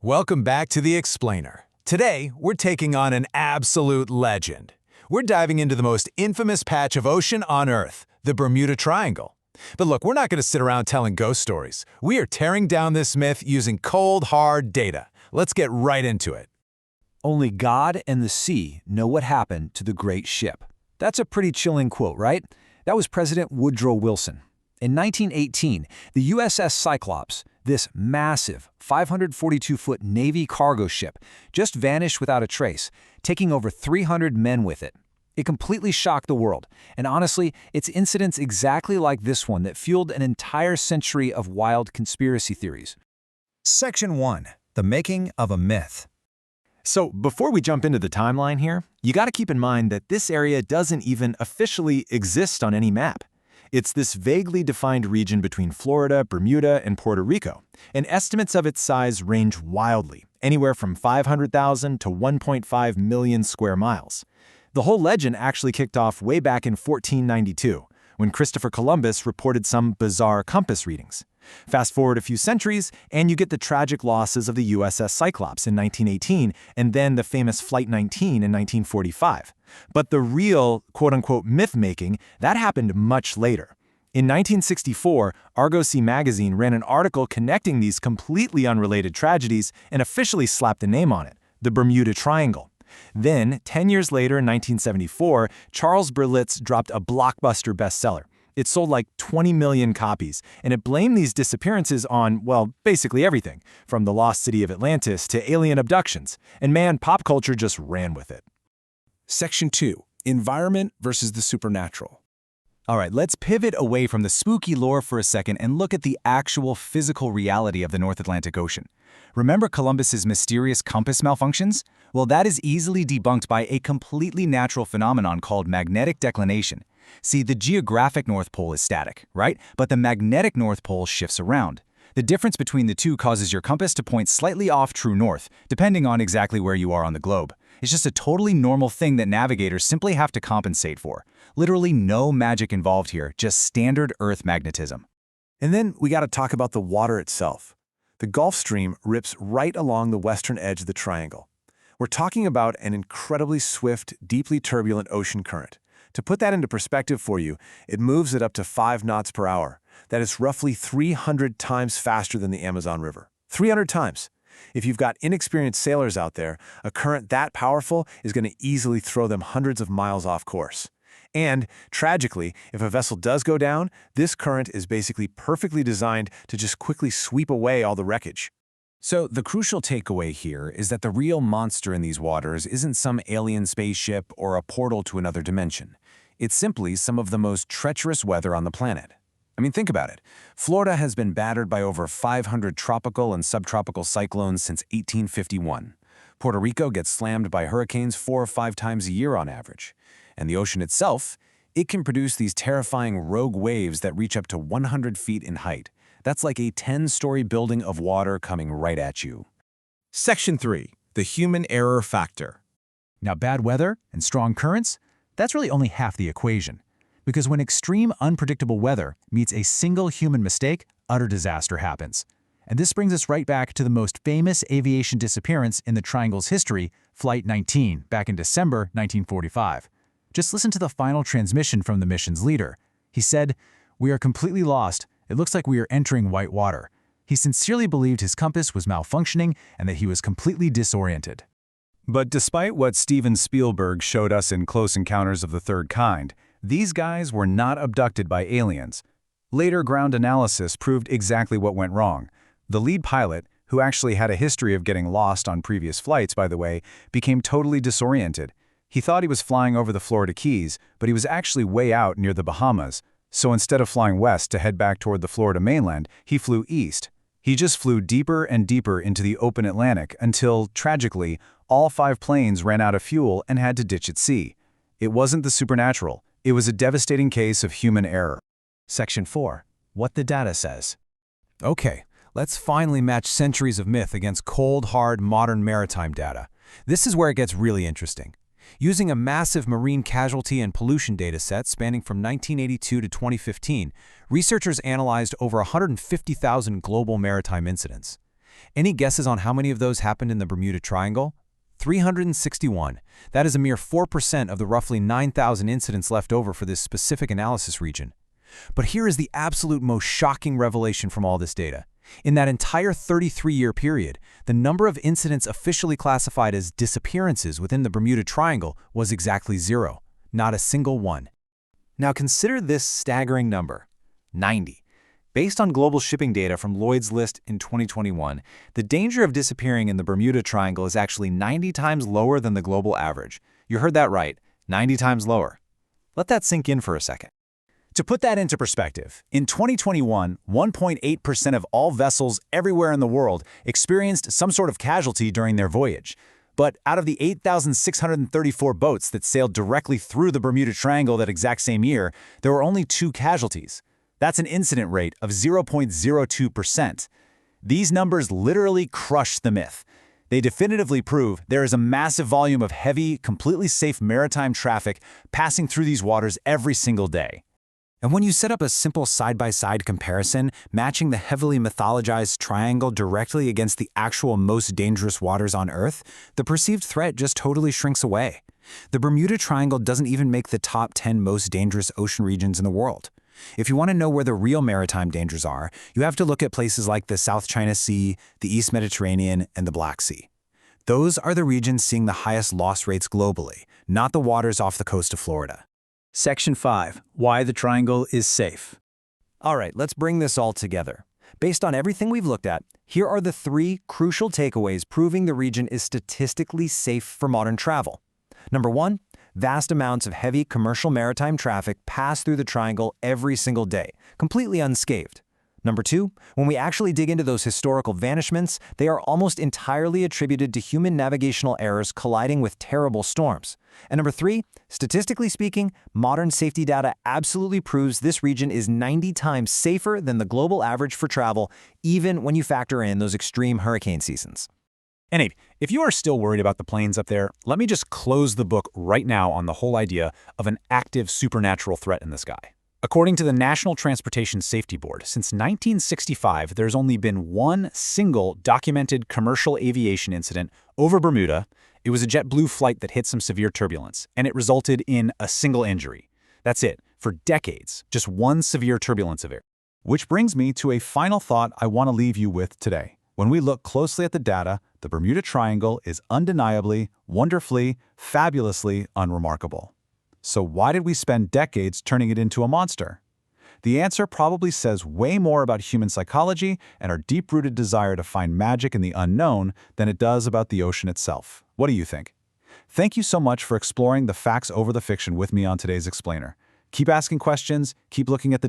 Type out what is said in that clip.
Welcome back to The Explainer. Today, we're taking on an absolute legend. We're diving into the most infamous patch of ocean on Earth, the Bermuda Triangle. But look, we're not going to sit around telling ghost stories. We are tearing down this myth using cold, hard data. Let's get right into it. Only God and the sea know what happened to the great ship. That's a pretty chilling quote, right? That was President Woodrow Wilson. In 1918, the USS Cyclops, this massive 542-foot Navy cargo ship, just vanished without a trace, taking over 300 men with it. It completely shocked the world, and honestly, it's incidents exactly like this one that fueled an entire century of wild conspiracy theories. Section 1. The Making of a Myth. So before we jump into the timeline here, you got to keep in mind that this area doesn't even officially exist on any map. It's this vaguely defined region between Florida, Bermuda, and Puerto Rico, and estimates of its size range wildly, anywhere from 500,000 to 1.5 million square miles. The whole legend actually kicked off way back in 1492, when Christopher Columbus reported some bizarre compass readings. Fast forward a few centuries, and you get the tragic losses of the USS Cyclops in 1918 and then the famous Flight 19 in 1945. But the real, quote-unquote, myth-making, that happened much later. In 1964, Argosy magazine ran an article connecting these completely unrelated tragedies and officially slapped the name on it, the Bermuda Triangle. Then, 10 years later in 1974, Charles Berlitz dropped a blockbuster bestseller. It sold like 20 million copies, and it blamed these disappearances on, well, basically everything, from the lost city of Atlantis to alien abductions. And man, pop culture just ran with it. Section 2. Environment versus the supernatural. All right, let's pivot away from the spooky lore for a second and look at the actual physical reality of the North Atlantic Ocean. Remember Columbus's mysterious compass malfunctions? Well, that is easily debunked by a completely natural phenomenon called magnetic declination. See, the geographic North Pole is static, right? But the magnetic North Pole shifts around. The difference between the two causes your compass to point slightly off true north, depending on exactly where you are on the globe. It's just a totally normal thing that navigators simply have to compensate for. Literally no magic involved here, just standard Earth magnetism. And then we got to talk about the water itself. The Gulf Stream rips right along the western edge of the triangle. We're talking about an incredibly swift, deeply turbulent ocean current. To put that into perspective for you, it moves at up to 5 knots per hour. That is roughly 300 times faster than the Amazon River. 300 times. If you've got inexperienced sailors out there, a current that powerful is going to easily throw them hundreds of miles off course. And, tragically, if a vessel does go down, this current is basically perfectly designed to just quickly sweep away all the wreckage. So the crucial takeaway here is that the real monster in these waters isn't some alien spaceship or a portal to another dimension. It's simply some of the most treacherous weather on the planet. I mean, think about it. Florida has been battered by over 500 tropical and subtropical cyclones since 1851. Puerto Rico gets slammed by hurricanes 4 or 5 times a year on average. And the ocean itself, it can produce these terrifying rogue waves that reach up to 100 feet in height. That's like a 10-story building of water coming right at you. Section 3. The Human Error Factor. Now, bad weather and strong currents, that's really only half the equation. Because when extreme, unpredictable weather meets a single human mistake, utter disaster happens. And this brings us right back to the most famous aviation disappearance in the Triangle's history, Flight 19, back in December 1945. Just listen to the final transmission from the mission's leader. He said, "We are completely lost. It looks like we are entering white water." He sincerely believed his compass was malfunctioning and that he was completely disoriented. But despite what Steven Spielberg showed us in Close Encounters of the Third Kind, these guys were not abducted by aliens. Later ground analysis proved exactly what went wrong. The lead pilot, who actually had a history of getting lost on previous flights, by the way, became totally disoriented. He thought he was flying over the Florida Keys, but he was actually way out near the Bahamas. So instead of flying west to head back toward the Florida mainland, he flew east. He just flew deeper and deeper into the open Atlantic until, tragically, all 5 planes ran out of fuel and had to ditch at sea. It wasn't the supernatural. It was a devastating case of human error. Section 4. What the data says. Okay, let's finally match centuries of myth against cold, hard, modern maritime data. This is where it gets really interesting. Using a massive marine casualty and pollution dataset spanning from 1982 to 2015, researchers analyzed over 150,000 global maritime incidents. Any guesses on how many of those happened in the Bermuda Triangle? 361. That is a mere 4% of the roughly 9,000 incidents left over for this specific analysis region. But here is the absolute most shocking revelation from all this data. In that entire 33-year period, the number of incidents officially classified as disappearances within the Bermuda Triangle was exactly 0, not a single one. Now consider this staggering number, 90. Based on global shipping data from Lloyd's List in 2021, the danger of disappearing in the Bermuda Triangle is actually 90 times lower than the global average. You heard that right, 90 times lower. Let that sink in for a second. To put that into perspective, in 2021, 1.8% of all vessels everywhere in the world experienced some sort of casualty during their voyage. But out of the 8,634 boats that sailed directly through the Bermuda Triangle that exact same year, there were only 2 casualties. That's an incident rate of 0.02%. These numbers literally crush the myth. They definitively prove there is a massive volume of heavy, completely safe maritime traffic passing through these waters every single day. And when you set up a simple side-by-side comparison, matching the heavily mythologized triangle directly against the actual most dangerous waters on Earth, the perceived threat just totally shrinks away. The Bermuda Triangle doesn't even make the top 10 most dangerous ocean regions in the world. If you want to know where the real maritime dangers are, you have to look at places like the South China Sea, the East Mediterranean, and the Black Sea. Those are the regions seeing the highest loss rates globally, not the waters off the coast of Florida. Section 5. Why the Triangle is safe. All right, let's bring this all together. Based on everything we've looked at, here are the 3 crucial takeaways proving the region is statistically safe for modern travel. Number 1, vast amounts of heavy commercial maritime traffic pass through the Triangle every single day, completely unscathed. Number 2, when we actually dig into those historical vanishments, they are almost entirely attributed to human navigational errors colliding with terrible storms. And number 3, statistically speaking, modern safety data absolutely proves this region is 90 times safer than the global average for travel, even when you factor in those extreme hurricane seasons. And Abe, if you are still worried about the planes up there, let me just close the book right now on the whole idea of an active supernatural threat in the sky. According to the National Transportation Safety Board, since 1965, there's only been one single documented commercial aviation incident over Bermuda. It was a JetBlue flight that hit some severe turbulence, and it resulted in a single injury. That's it. For decades, just one severe turbulence event. Which brings me to a final thought I want to leave you with today. When we look closely at the data, the Bermuda Triangle is undeniably, wonderfully, fabulously unremarkable. So why did we spend decades turning it into a monster? The answer probably says way more about human psychology and our deep-rooted desire to find magic in the unknown than it does about the ocean itself. What do you think? Thank you so much for exploring the facts over the fiction with me on today's Explainer. Keep asking questions, keep looking at the data.